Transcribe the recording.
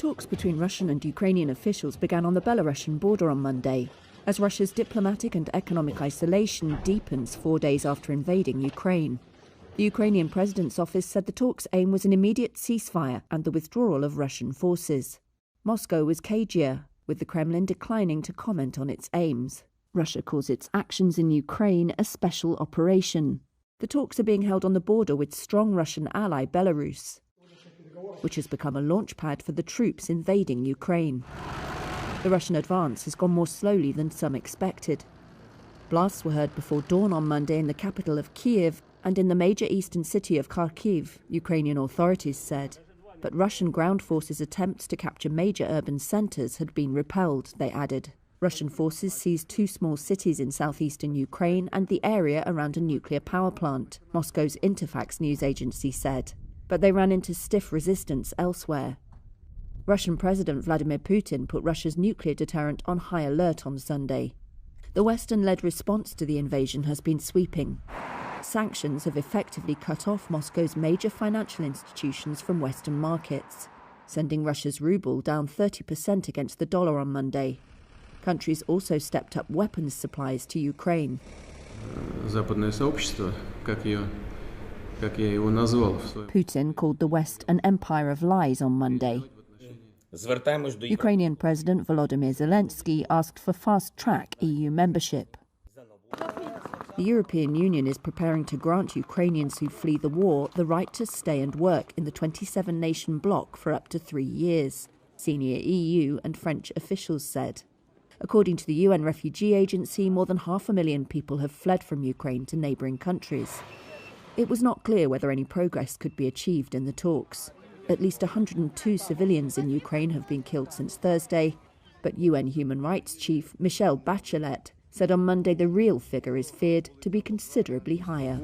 Talks between Russian and Ukrainian officials began on the Belarusian border on Monday, as Russia's diplomatic and economic isolation deepens 4 days after invading Ukraine. The Ukrainian president's office said the talks' aim was an immediate ceasefire and the withdrawal of Russian forces. Moscow was cagier, with the Kremlin declining to comment on its aims. Russia calls its actions in Ukraine a special operation. The talks are being held on the border with strong Russian ally Belarus, which has become a launchpad for the troops invading Ukraine. The Russian advance has gone more slowly than some expected. Blasts were heard before dawn on Monday in the capital of Kyiv and in the major eastern city of Kharkiv, Ukrainian authorities said. But Russian ground forces' attempts to capture major urban centres had been repelled, they added. Russian forces seized 2 small cities in southeastern Ukraine and the area around a nuclear power plant, Moscow's Interfax news agency said. But they ran into stiff resistance elsewhere. Russian President Vladimir Putin put Russia's nuclear deterrent on high alert on Sunday. The Western-led response to the invasion has been sweeping. Sanctions have effectively cut off Moscow's major financial institutions from Western markets, sending Russia's ruble down 30% against the dollar on Monday. Countries also stepped up weapons supplies to Ukraine. Putin called the West an empire of lies on Monday. Ukrainian President Volodymyr Zelensky asked for fast-track EU membership. The European Union is preparing to grant Ukrainians who flee the war the right to stay and work in the 27-nation bloc for up to 3 years, senior EU and French officials said. According to the UN Refugee Agency, more than 500,000 people have fled from Ukraine to neighbouring countries. It was not clear whether any progress could be achieved in the talks. At least 102 civilians in Ukraine have been killed since Thursday, but UN Human Rights Chief Michelle Bachelet said on Monday the real figure is feared to be considerably higher.